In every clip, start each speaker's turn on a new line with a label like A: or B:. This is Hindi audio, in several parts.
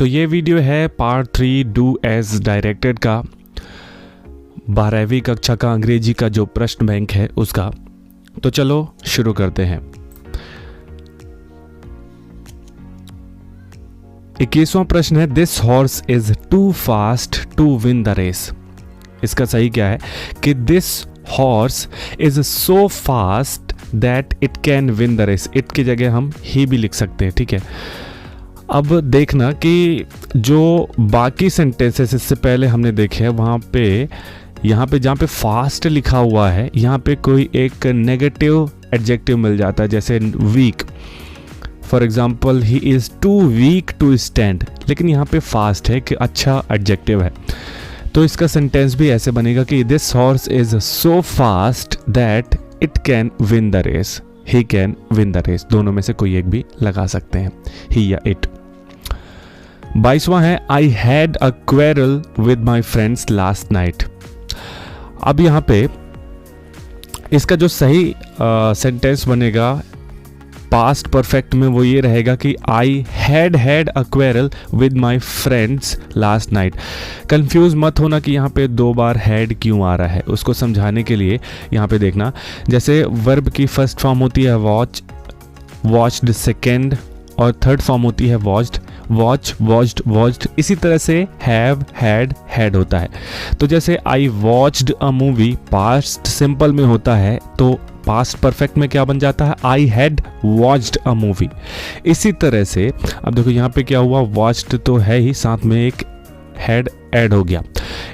A: तो ये वीडियो है पार्ट 3 डू एज डायरेक्टेड का, 12वीं कक्षा का अंग्रेजी का जो प्रश्न बैंक है उसका। तो चलो शुरू करते हैं। 21वां प्रश्न है, this horse is too fast to win the race. इसका सही क्या है कि this horse is so fast that it can win the race. It की जगह हम ही भी लिख सकते हैं, ठीक है। अब देखना कि जो बाकी सेंटेंसेस इससे पहले हमने देखे हैं वहाँ पे यहाँ पे जहाँ पे फास्ट लिखा हुआ है यहाँ पे कोई एक नेगेटिव एडजेक्टिव मिल जाता है, जैसे weak. For example he is too weak to stand, लेकिन यहाँ पे फास्ट है कि अच्छा एडजेक्टिव है। तो इसका सेंटेंस भी ऐसे बनेगा कि this horse is so fast that it can win the race. He can win the race, दोनों में से कोई एक भी लगा सकते हैं, ही या इट। 22वां है, आई had a quarrel with my friends last night. अब यहाँ पे इसका जो सही सेंटेंस बनेगा पास्ट परफेक्ट में वो ये रहेगा कि आई had a quarrel with my friends last night. Confuse मत होना कि यहाँ पे 2 बार हैड क्यों आ रहा है, उसको समझाने के लिए यहाँ पे देखना। जैसे वर्ब की फर्स्ट फॉर्म होती है वॉच, वॉच्ड सेकेंड, और थर्ड फॉर्म होती है वॉच्ड, वॉच, वॉच्ड, वॉच्ड। इसी तरह से हैव, हैड होता है। तो जैसे I watched a movie past simple में होता है, तो पास्ट परफेक्ट में क्या बन जाता है, I had watched a movie. इसी तरह से अब देखो यहाँ पे क्या हुआ, वॉच्ड तो है ही, साथ में एक हैड ऐड हो गया।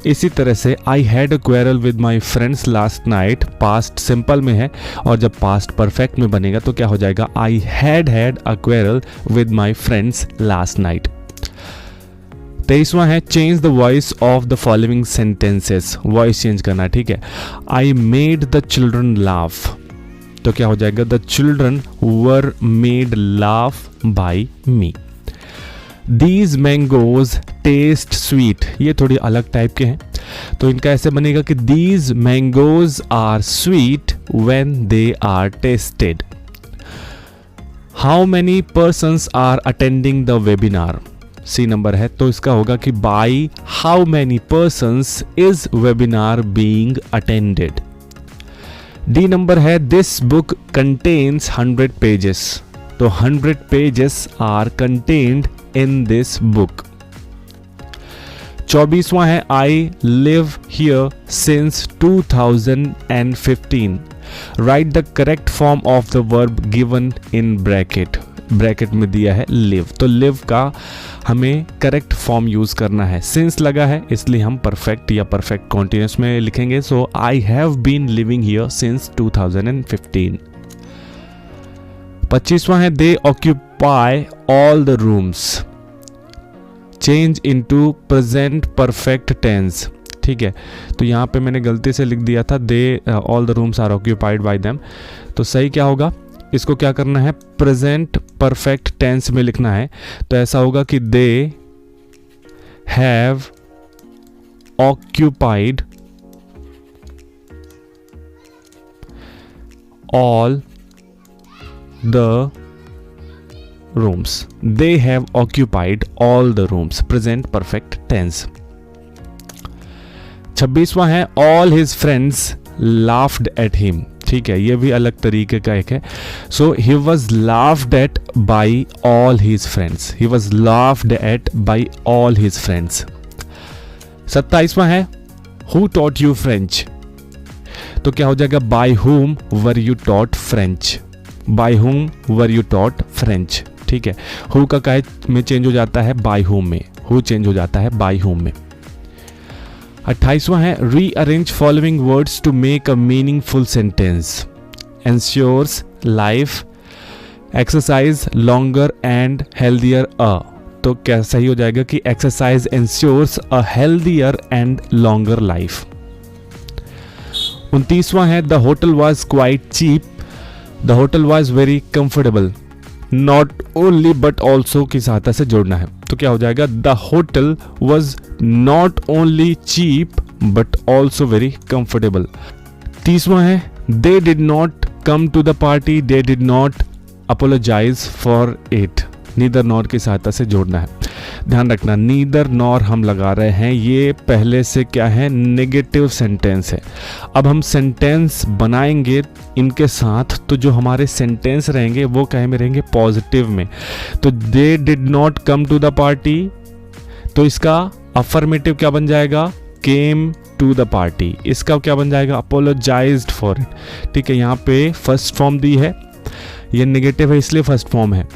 A: इसी तरह से आई had a quarrel with my friends last night past simple में है, और जब पास्ट परफेक्ट में बनेगा तो क्या हो जाएगा, I had a quarrel with my friends last night. 23वां है, change the voice of the following sentences. Voice change करना, ठीक है। I made the children laugh, तो क्या हो जाएगा, the children were made laugh by me. These mangoes taste sweet, ये थोड़ी अलग टाइप के हैं, तो इनका ऐसे बनेगा कि these mangoes are sweet when they are tasted. How many persons are attending the webinar, C number है, तो इसका होगा कि by how many persons is webinar being attended. D number है, दिस बुक कंटेन्स 100 पेजेस, तो 100 pages are contained in this book। 24वां है, I live here since 2015। Write the correct form of the verb given in bracket। Bracket में दिया है live, तो live का हमें करेक्ट फॉर्म यूज करना है। since लगा है इसलिए हम परफेक्ट या परफेक्ट कॉन्टिन्यूस में लिखेंगे। सो I have been living here since 2015। 25वां है, they occupy all the rooms। Change into present perfect tense, ठीक है। तो यहाँ पे मैंने गलती से लिख दिया था they all the rooms are occupied by them, तो सही क्या होगा, इसको क्या करना है, present perfect tense में लिखना है। तो ऐसा होगा कि they have occupied all the rooms। They have occupied all the rooms, present perfect tense। 26वां है, all his friends laughed at him, ठीक है, ये भी अलग तरीके का एक है। So he was laughed at by all his friends। He was laughed at by all his friends। 27वां है, who taught you French, तो क्या हो जाएगा, by whom were you taught French। by whom were you taught French, ठीक है। who का काय में चेंज हो जाता है by whom में, who चेंज हो जाता है by whom में। 28वां है, rearrange following words to make a meaningful sentence। ensures life, exercise longer and healthier a, तो क्या सही हो जाएगा कि exercise ensures a healthier and longer life। 29वां है, the hotel was quite cheap। The hotel was very comfortable। Not only but also की सहायता से जोड़ना है, तो क्या हो जाएगा, The hotel was not only cheap but also very comfortable। 30वां है, They did not come to the party, they did not apologize for it। Neither nor की सहायता से जोड़ना है। ध्यान रखना, नीदर नॉर हम लगा रहे हैं, ये पहले से क्या है, नेगेटिव सेंटेंस है। अब हम सेंटेंस बनाएंगे इनके साथ, तो जो हमारे सेंटेंस रहेंगे वो कहे में रहेंगे, पॉजिटिव में। तो they did not come to the party, तो इसका अफर्मेटिव क्या बन जाएगा, केम टू द पार्टी। इसका क्या बन जाएगा, अपोलोजाइज्ड फॉर इट। ठीक है, यहाँ पे फर्स्ट फॉर्म दी है, ये नेगेटिव है इसलिए फर्स्ट फॉर्म है।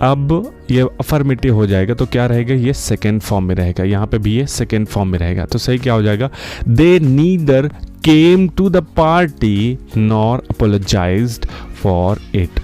A: अब ये अफर्मेटिव हो जाएगा तो क्या रहेगा, ये सेकेंड फॉर्म में रहेगा। यहाँ पे भी ये सेकेंड फॉर्म में रहेगा, तो सही क्या हो जाएगा, they neither came to the party nor apologised for it.